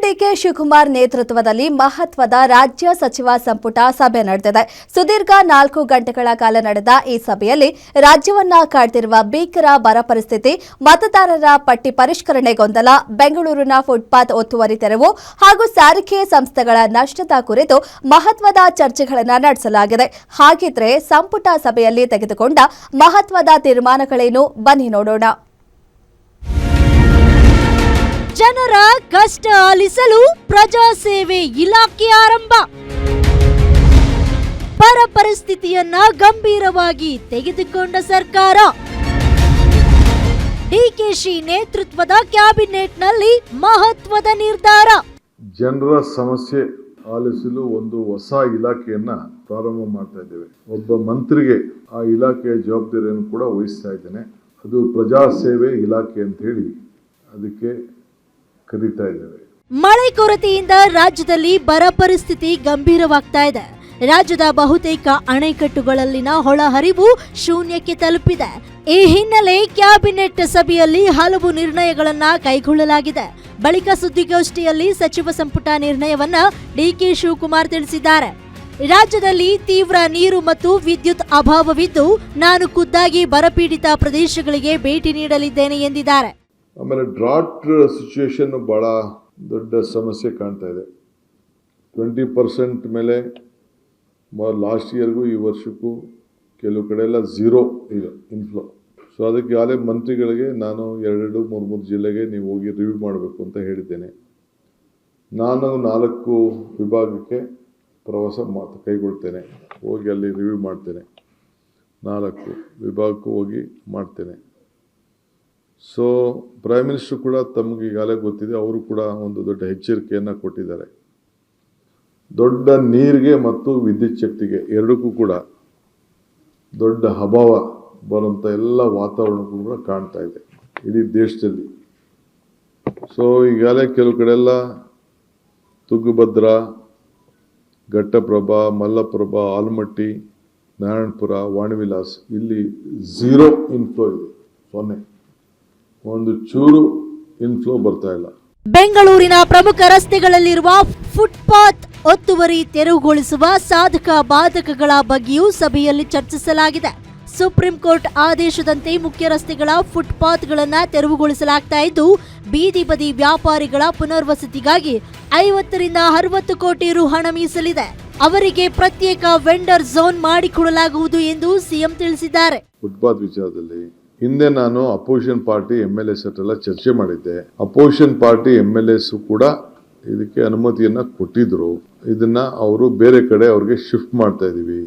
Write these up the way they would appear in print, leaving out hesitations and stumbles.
DK Shivakumar ನೇತೃತ್ವದಲ್ಲಿ ಮಹತ್ವದ ರಾಜ್ಯ ಸಚಿವ ಸಂಪುಟ ಸಭೆ ನಡೆದಿದೆ. ಸುದೀರ್ಘ 4 ಗಂಟೆಗಳ ಕಾಲ ನಡೆದ ಈ ಸಭೆಯಲ್ಲಿ ರಾಜ್ಯವನ್ನ ಕಾಡ್ತಿರುವ ಭೀಕರ ಬರ ಪರಿಸ್ಥಿತಿ, ಮತದಾರರ ಪಟ್ಟಿ ಪರಿಷ್ಕರಣೆ ಗೊಂದಲ, ಬೆಂಗಳೂರಿನ ಫುಟ್ಪಾತ್ ಒತ್ತುವರಿ ತೆರವು ಹಾಗೂ ಸಾರಿಗೆ ಸಂಸ್ಥೆಗಳ ನಷ್ಟದ ಕುರಿತು ಮಹತ್ವದ ಚರ್ಚೆಗಳನ್ನು ನಡೆಸಲಾಗಿದೆ. ಹಾಗಿದ್ರೆ ಸಂಪುಟ ಸಭೆಯಲ್ಲಿ ತೆಗೆದುಕೊಂಡ ಮಹತ್ವದ ತೀರ್ಮಾನಗಳೇನು? ಬನ್ನಿ ನೋಡೋಣ. ಜನರ ಕಷ್ಟ ಆಲಿಸಲು ಪ್ರಜಾಸೇವೆ ಇಲಾಖೆ ಆರಂಭ. ಬರ ಪರಿಸ್ಥಿತಿಯನ್ನ ಗಂಭೀರವಾಗಿ ತೆಗೆದುಕೊಂಡ ಸರ್ಕಾರ. ಡಿಕೆಶಿ ನೇತೃತ್ವದ ಕ್ಯಾಬಿನೆಟ್ನಲ್ಲಿ ಮಹತ್ವದ ನಿರ್ಧಾರ. ಜನರ ಸಮಸ್ಯೆ ಆಲಿಸಲು ಒಂದು ಹೊಸ ಇಲಾಖೆಯನ್ನ ಪ್ರಾರಂಭ ಮಾಡ್ತಾ ಇದ್ದೇವೆ. ಒಬ್ಬ ಮಂತ್ರಿಗೆ ಆ ಇಲಾಖೆಯ ಜವಾಬ್ದಾರಿಯನ್ನು ಕೂಡ ವಹಿಸ್ತಾ ಇದ್ದೇನೆ. ಅದು ಪ್ರಜಾಸೇವೆ ಇಲಾಖೆ ಅಂತ ಹೇಳಿ ಅದಕ್ಕೆ ಕರೀತಾ ಇದ್ದೇವೆ. ಮಳೆ ಕೊರತೆಯಿಂದ ರಾಜ್ಯದಲ್ಲಿ ಬರ ಪರಿಸ್ಥಿತಿ ಗಂಭೀರವಾಗ್ತಾ ಇದೆ. ರಾಜ್ಯದ ಬಹುತೇಕ ಅಣೆಕಟ್ಟುಗಳಲ್ಲಿನ ಒಳಹರಿವು ಶೂನ್ಯಕ್ಕೆ ತಲುಪಿದೆ. ಈ ಹಿನ್ನೆಲೆ ಕ್ಯಾಬಿನೆಟ್ ಸಭೆಯಲ್ಲಿ ಹಲವು ನಿರ್ಣಯಗಳನ್ನ ಕೈಗೊಳ್ಳಲಾಗಿದೆ. ಬಳಿಕ ಸುದ್ದಿಗೋಷ್ಠಿಯಲ್ಲಿ ಸಚಿವ ಸಂಪುಟ ನಿರ್ಣಯವನ್ನ ಡಿಕೆ ಶಿವಕುಮಾರ್ ತಿಳಿಸಿದ್ದಾರೆ. ರಾಜ್ಯದಲ್ಲಿ ತೀವ್ರ ನೀರು ಮತ್ತು ವಿದ್ಯುತ್ ಅಭಾವವಿದ್ದು, ನಾನು ಖುದ್ದಾಗಿ ಬರಪೀಡಿತ ಪ್ರದೇಶಗಳಿಗೆ ಭೇಟಿ ನೀಡಲಿದ್ದೇನೆ ಎಂದಿದ್ದಾರೆ. ಆಮೇಲೆ ಡ್ರಾಟ್ ಸಿಚುವೇಶನ್ ಬಹಳ ದೊಡ್ಡ ಸಮಸ್ಯೆ ಕಾಣ್ತಾ ಇದೆ. 20% ಮೇಲೆ ಲಾಸ್ಟ್ ಇಯರ್ಗೂ ಈ ವರ್ಷಕ್ಕೂ ಕೆಲವು ಕಡೆ ಎಲ್ಲ 0 ಇದೆ ಇನ್ಫ್ಲೋ. ಸೊ ಅದಕ್ಕೆ ಯಾರೇ ಮಂತ್ರಿಗಳಿಗೆ ನಾನು 2-3 ಜಿಲ್ಲೆಗೆ ನೀವು ಹೋಗಿ ರಿವ್ಯೂ ಮಾಡಬೇಕು ಅಂತ ಹೇಳಿದ್ದೇನೆ. ನಾನು 4 ವಿಭಾಗಕ್ಕೆ ಪ್ರವಾಸ ಕೈಗೊಳ್ತೇನೆ, ಹೋಗಿ ಅಲ್ಲಿ ರಿವ್ಯೂ ಮಾಡ್ತೇನೆ. 4 ವಿಭಾಗಕ್ಕೂ ಹೋಗಿ ಮಾಡ್ತೇನೆ. ಸೊ ಪ್ರೈಮ್ ಮಿನಿಸ್ಟರ್ ಕೂಡ ತಮಗೆ ಈಗಾಗಲೇ ಗೊತ್ತಿದೆ, ಅವರು ಕೂಡ ಒಂದು ದೊಡ್ಡ ಎಚ್ಚರಿಕೆಯನ್ನು ಕೊಟ್ಟಿದ್ದಾರೆ. ದೊಡ್ಡ ನೀರಿಗೆ ಮತ್ತು ವಿದ್ಯುತ್ ಶಕ್ತಿಗೆ ಎರಡಕ್ಕೂ ಕೂಡ ದೊಡ್ಡ ಅಭಾವ ಬರುವಂಥ ಎಲ್ಲ ವಾತಾವರಣಕ್ಕೂ ಕೂಡ ಕಾಣ್ತಾ ಇದೆ ಇಡೀ ದೇಶದಲ್ಲಿ. ಸೊ ಈಗಾಗಲೇ ಕೆಲವು ಕಡೆ ಎಲ್ಲ ತುಂಗಭದ್ರಾ, ಘಟ್ಟಪ್ರಭಾ, ಮಲ್ಲಪ್ರಭಾ, ಆಲಮಟ್ಟಿ, ನಾರಾಯಣಪುರ, ವಾಣಿವಿಲಾಸ್ ಇಲ್ಲಿ 0 ಇನ್ಫ್ಲೋ ಇದೆ. 0 ಒಂದು ಚೂರು ಇನ್ಫ್ಲೋ ಬರ್ತಾ ಇಲ್ಲ. ಬೆಂಗಳೂರಿನ ಪ್ರಮುಖ ರಸ್ತೆಗಳಲ್ಲಿರುವ ಫುಟ್ಪಾತ್ ಒತ್ತುವರಿ ತೆರವುಗೊಳಿಸುವ ಸಾಧಕ ಬಾಧಕಗಳ ಬಗ್ಗೆಯೂ ಸಭೆಯಲ್ಲಿ ಚರ್ಚಿಸಲಾಗಿದೆ. ಸುಪ್ರೀಂ ಕೋರ್ಟ್ ಆದೇಶದಂತೆ ಮುಖ್ಯ ರಸ್ತೆಗಳ ಫುಟ್ಪಾತ್ಗಳನ್ನು ತೆರವುಗೊಳಿಸಲಾಗ್ತಾ ಇದ್ದು, ಬೀದಿ ಬದಿ ವ್ಯಾಪಾರಿಗಳ ಪುನರ್ವಸತಿಗಾಗಿ 50ರಿಂದ 60 ಕೋಟಿ ರು ಹಣ ಮೀಸಲಿದೆ. ಅವರಿಗೆ ಪ್ರತ್ಯೇಕ ವೆಂಡರ್ ಝೋನ್ ಮಾಡಿಕೊಡಲಾಗುವುದು ಎಂದು ಸಿಎಂ ತಿಳಿಸಿದ್ದಾರೆ. ಫುಟ್ಪಾತ್ ವಿಚಾರದಲ್ಲಿ ಹಿಂದೆ ನಾನು ಅಪೋಸಿಷನ್ ಪಾರ್ಟಿ MLAs ಹತ್ರ ಚರ್ಚೆ ಮಾಡಿದ್ದೆ. ಅಪೋಸಿಷನ್ ಪಾರ್ಟಿ MLAs ಕೂಡ ಇದಕ್ಕೆ ಅನುಮತಿಯನ್ನ ಕೊಟ್ಟಿದ್ರು. ಇದನ್ನ ಅವರು ಬೇರೆ ಕಡೆ ಅವ್ರಿಗೆ ಶಿಫ್ಟ್ ಮಾಡ್ತಾ ಇದೀವಿ,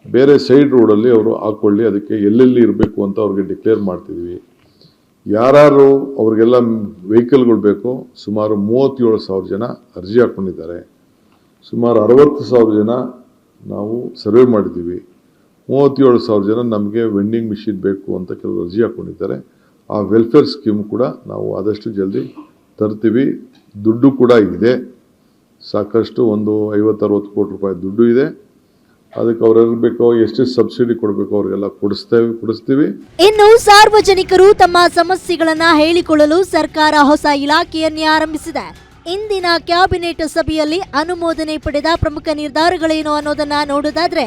ಬೇರೆ ಸೈಡ್ ರೋಡಲ್ಲಿ ಅವರು ಹಾಕೊಳ್ಳಿ, ಅದಕ್ಕೆ ಎಲ್ಲೆಲ್ಲಿ ಇರಬೇಕು ಅಂತ ಅವ್ರಿಗೆ ಡಿಕ್ಲೇರ್ ಮಾಡ್ತಿದ್ವಿ. ಯಾರು ಅವ್ರಿಗೆಲ್ಲ ವೆಹಿಕಲ್ಗಳು ಬೇಕು, ಸುಮಾರು 37,000 ಜನ ಅರ್ಜಿ ಹಾಕೊಂಡಿದ್ದಾರೆ. ಸುಮಾರು 60,000 ಜನ ನಾವು ಸರ್ವೆ ಮಾಡಿದ್ದೀವಿ. 37,000 ಜನ ನಮಗೆ ವೆಂಡಿಂಗ್ ಮಿಷಿನ್ ಬೇಕು ಅಂತ ಕೆಲವರು ಅರ್ಜಿ ಹಾಕೊಂಡಿದ್ದಾರೆ. ಆ ವೆಲ್ಫೇರ್ ಸ್ಕೀಮ್ ಕೂಡ ನಾವು ಆದಷ್ಟು ಜಲ್ದಿ ತರ್ತೀವಿ. ದುಡ್ಡು ಕೂಡ ಇದೆ, ಸಾಕಷ್ಟು ಒಂದು 50-60 ಕೋಟಿ ರೂಪಾಯಿ ದುಡ್ಡು ಇದೆ. ಅದಕ್ಕೆ ಅವ್ರು ಬೇಕೋ ಎಷ್ಟು ಸಬ್ಸಿಡಿ ಕೊಡಬೇಕು ಅವ್ರಿಗೆಲ್ಲ ಕೊಡಿಸ್ತೀವಿ. ಇನ್ನು ಸಾರ್ವಜನಿಕರು ತಮ್ಮ ಸಮಸ್ಯೆಗಳನ್ನ ಹೇಳಿಕೊಳ್ಳಲು ಸರ್ಕಾರ ಹೊಸ ಇಲಾಖೆಯನ್ನೇ ಆರಂಭಿಸಿದೆ. ಇಂದಿನ ಕ್ಯಾಬಿನೆಟ್ ಸಭೆಯಲ್ಲಿ ಅನುಮೋದನೆ ಪಡೆದ ಪ್ರಮುಖ ನಿರ್ಧಾರಗಳೇನು ಅನ್ನೋದನ್ನ ನೋಡೋದಾದ್ರೆ,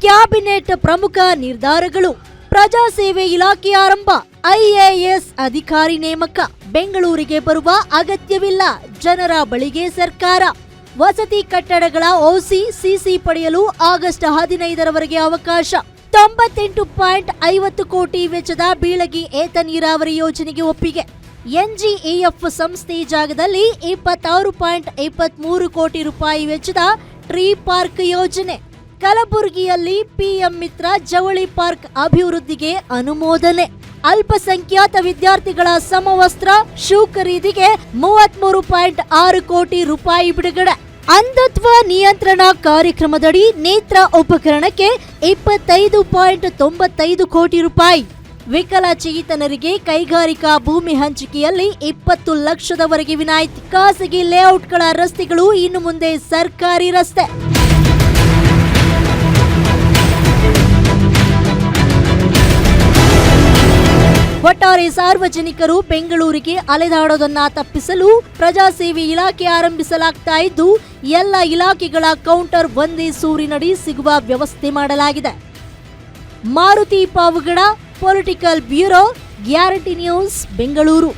ಕ್ಯಾಬಿನೆಟ್ ಪ್ರಮುಖ ನಿರ್ಧಾರಗಳು: ಪ್ರಜಾಸೇವೆ ಇಲಾಖೆ ಆರಂಭ, IAS ಅಧಿಕಾರಿ ನೇಮಕ, ಬೆಂಗಳೂರಿಗೆ ಬರುವ ಅಗತ್ಯವಿಲ್ಲ, ಜನರ ಬಳಿಗೆ ಸರ್ಕಾರ, ವಸತಿ ಕಟ್ಟಡಗಳ OC CC ಪಡೆಯಲು ಆಗಸ್ಟ್ 15ರವರೆಗೆ ಅವಕಾಶ, 98.50 ಕೋಟಿ ವೆಚ್ಚದ ಬೀಳಗಿ ಏತ ನೀರಾವರಿ ಯೋಜನೆಗೆ ಒಪ್ಪಿಗೆ, NGEF ಸಂಸ್ಥೆ ಜಾಗದಲ್ಲಿ 26.23 ಕೋಟಿ ರೂಪಾಯಿ ವೆಚ್ಚದ ಟ್ರೀ ಪಾರ್ಕ್ ಯೋಜನೆ, ಕಲಬುರಗಿಯಲ್ಲಿ PM ಮಿತ್ರ ಜವಳಿ ಪಾರ್ಕ್ ಅಭಿವೃದ್ಧಿಗೆ ಅನುಮೋದನೆ, ಅಲ್ಪಸಂಖ್ಯಾತ ವಿದ್ಯಾರ್ಥಿಗಳ ಸಮವಸ್ತ್ರ ಶೂ ಖರೀದಿಗೆ 33.6 ಕೋಟಿ ರೂಪಾಯಿ ಬಿಡುಗಡೆ, ಅಂಧತ್ವ ನಿಯಂತ್ರಣ ಕಾರ್ಯಕ್ರಮದಡಿ ನೇತ್ರ ಉಪಕರಣಕ್ಕೆ 25.95 ಕೋಟಿ ರೂಪಾಯಿ, ವಿಕಲಚೇತನರಿಗೆ ಕೈಗಾರಿಕಾ ಭೂಮಿ ಹಂಚಿಕೆಯಲ್ಲಿ 20 ಲಕ್ಷದವರೆಗೆ ವಿನಾಯಿತಿ, ಖಾಸಗಿ ಲೇಔಟ್ಗಳ ರಸ್ತೆಗಳು ಇನ್ನು ಮುಂದೆ ಸರ್ಕಾರಿ ರಸ್ತೆ. ಒಟ್ಟಾರೆ ಸಾರ್ವಜನಿಕರು ಬೆಂಗಳೂರಿಗೆ ಅಲೆದಾಡೋದನ್ನ ತಪ್ಪಿಸಲು ಪ್ರಜಾಸೇವೆ ಇಲಾಖೆ ಆರಂಭಿಸಲಾಗ್ತಾ ಇದ್ದು ಎಲ್ಲ ಇಲಾಖೆಗಳ ಕೌಂಟರ್ ಒಂದೇ ಸೂರಿನಡಿ ಸಿಗುವ ವ್ಯವಸ್ಥೆ ಮಾಡಲಾಗಿದೆ. Maruti Pavagada, political bureau, guarantee news, Bengaluru.